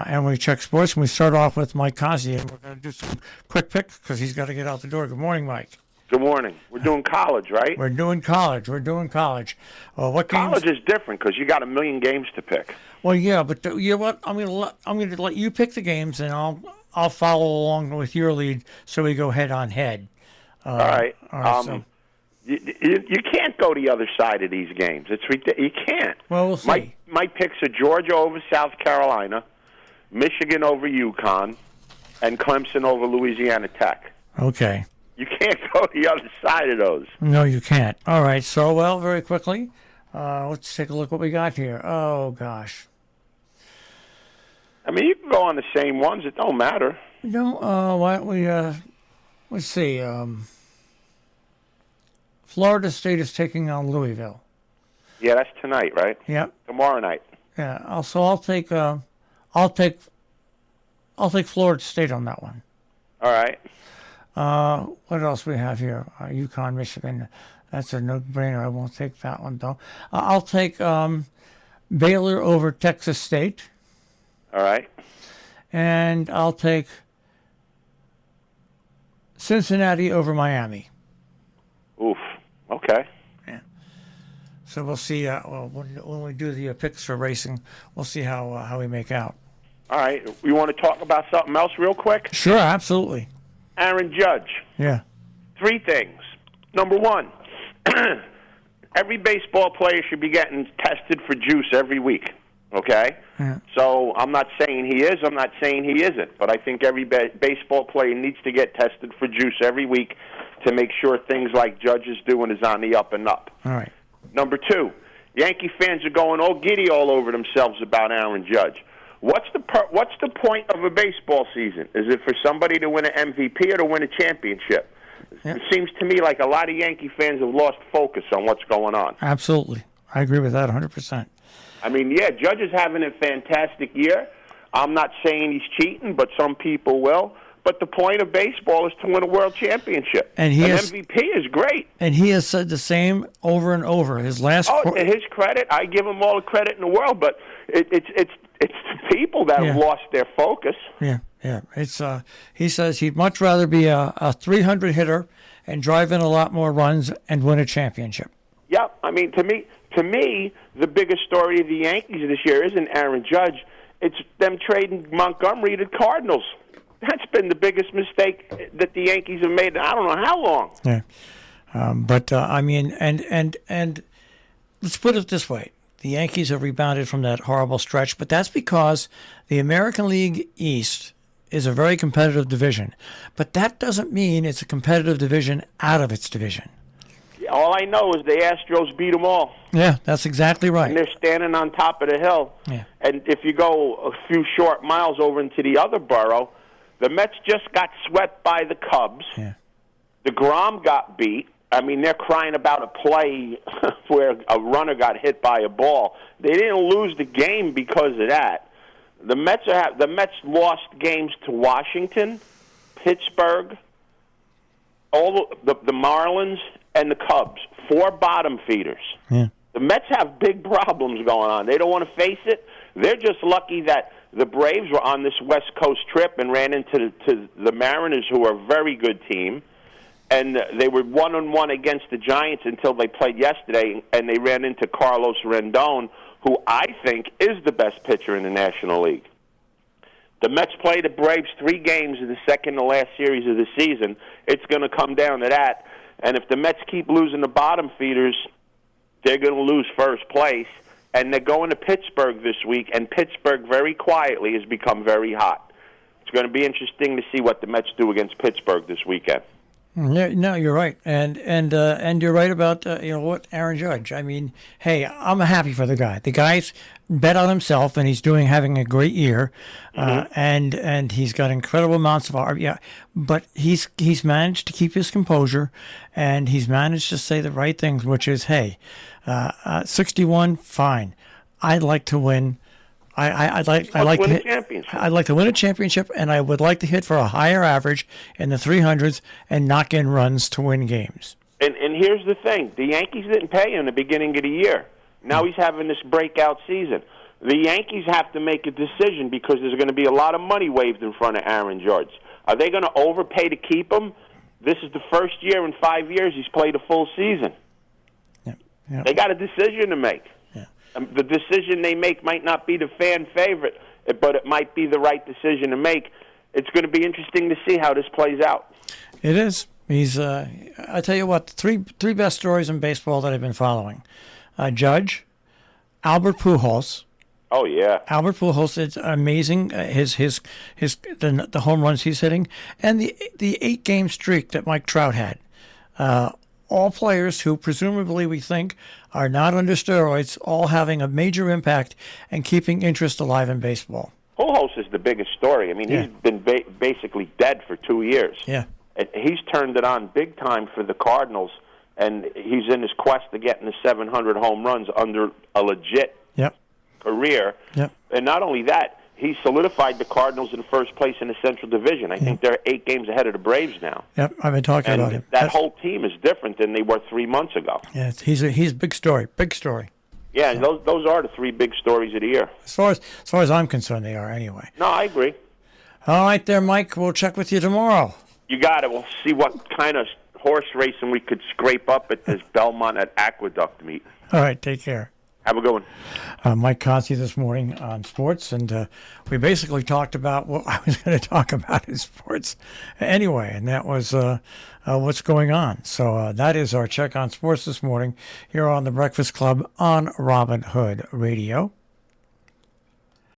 And we check sports, and we start off with Mike Cossey, and we're going to do some quick picks because he's got to get out the door. Good morning, Mike. Good morning. We're doing college, right? We're doing college. What College games? is different because you got a million games to pick. Well, yeah, but you know what? I'm going to let you pick the games, and I'll follow along with your lead, so we go head on head. All right. So You can't go the other side of these games. It's ridiculous. You can't. well, we'll see. My picks are Georgia over South Carolina, Michigan over UConn, and Clemson over Louisiana Tech. Okay. You can't go the other side of those. No, you can't. All right. So, well, very quickly, let's take a look what we got here. Oh gosh. I mean, you can go on the same ones. It don't matter. Why don't we? Let's see. Florida State is taking on Louisville. Yeah, that's tonight, right? Yep. Tomorrow night. Yeah. Also, I'll take Florida State on that one. All right. What else we have here? UConn, Michigan. That's a no-brainer. I won't take that one though. I'll take Baylor over Texas State. All right. And I'll take Cincinnati over Miami. Oof. Okay. Yeah. So we'll see. When we do the picks for racing, we'll see how we make out. All right. You want to talk about something else real quick? Sure, absolutely. Aaron Judge. Yeah. 3 things. Number 1, every baseball player should be getting tested for juice every week. Okay? Yeah. So I'm not saying he is. I'm not saying he isn't. But I think every baseball player needs to get tested for juice every week to make sure things like Judge is doing is on the up and up. All right. Number 2, Yankee fans are going all giddy all over themselves about Aaron Judge. What's the point of a baseball season? Is it for somebody to win an MVP or to win a championship? Yeah. It seems to me like a lot of Yankee fans have lost focus on what's going on. Absolutely. I agree with that 100%. I mean, yeah, Judge is having a fantastic year. I'm not saying he's cheating, but some people will. But the point of baseball is to win a world championship. And MVP is great. And he has said the same over and over. His last. To his credit, I give him all the credit in the world. But it's the people that have lost their focus. Yeah. It's he says he'd much rather be a 300 hitter and drive in a lot more runs and win a championship. Yep. I mean, to me, the biggest story of the Yankees this year isn't Aaron Judge. It's them trading Montgomery to the Cardinals. That's been the biggest mistake that the Yankees have made in I don't know how long. Yeah. I mean, and let's put it this way. The Yankees have rebounded from that horrible stretch, but that's because the American League East is a very competitive division. But that doesn't mean it's a competitive division out of its division. All I know is the Astros beat them all. Yeah, that's exactly right. And they're standing on top of the hill. Yeah. And if you go a few short miles over into the other borough, the Mets just got swept by the Cubs. Yeah. DeGrom got beat. I mean, they're crying about a play where a runner got hit by a ball. They didn't lose the game because of that. The Mets lost games to Washington, Pittsburgh, all the Marlins, and the Cubs. 4 bottom feeders. Yeah. The Mets have big problems going on. They don't want to face it. They're just lucky that the Braves were on this West Coast trip and ran into the Mariners, who are a very good team. And they were 1-1 against the Giants until they played yesterday, and they ran into Carlos Rendon, who I think is the best pitcher in the National League. The Mets play the Braves 3 games in the second to last series of the season. It's going to come down to that. And if the Mets keep losing the bottom feeders, they're going to lose first place. And they're going to Pittsburgh this week, and Pittsburgh very quietly has become very hot. It's going to be interesting to see what the Mets do against Pittsburgh this weekend. No, you're right, and you're right about what Aaron Judge. I mean, hey, I'm happy for the guy. The guy's bet on himself, and he's having a great year, and he's got incredible amounts of art. Yeah, but he's managed to keep his composure, and he's managed to say the right things, which is, hey, 61, fine. I'd like to win. I'd like to win a championship, and I would like to hit for a higher average in the 300s and knock in runs to win games. And here's the thing: the Yankees didn't pay him in the beginning of the year. Now he's having this breakout season. The Yankees have to make a decision because there's going to be a lot of money waved in front of Aaron Judge. Are they going to overpay to keep him? This is the first year in 5 years he's played a full season. Yeah. They got a decision to make. Yeah. The decision they make might not be the fan favorite, but it might be the right decision to make. It's going to be interesting to see how this plays out. It is. He's. I tell you what, three best stories in baseball that I've been following: Judge, Albert Pujols. Oh yeah, Albert Pujols. It's amazing. The home runs he's hitting, and the 8-game streak that Mike Trout had. All players who presumably we think are not under steroids, all having a major impact and keeping interest alive in baseball. Pujols is the biggest story. I mean, he's been basically dead for 2 years. Yeah. And he's turned it on big time for the Cardinals, and he's in his quest to getting the 700 home runs under a legit career. Yep. And not only that, he solidified the Cardinals in first place in the Central Division. I think they're 8 games ahead of the Braves now. Yep, I've been talking about him. That whole team is different than they were 3 months ago. Yeah, he's a big story. Big story. Yeah, and those are the 3 big stories of the year. As far as I'm concerned, they are anyway. No, I agree. All right, there, Mike. We'll check with you tomorrow. You got it. We'll see what kind of horse racing we could scrape up at this Belmont at Aqueduct meet. All right, take care. Have a good one. Mike Consi this morning on sports, and we basically talked about what I was going to talk about in sports anyway, and that was what's going on. So that is our check on sports this morning here on the Breakfast Club on Robin Hood Radio.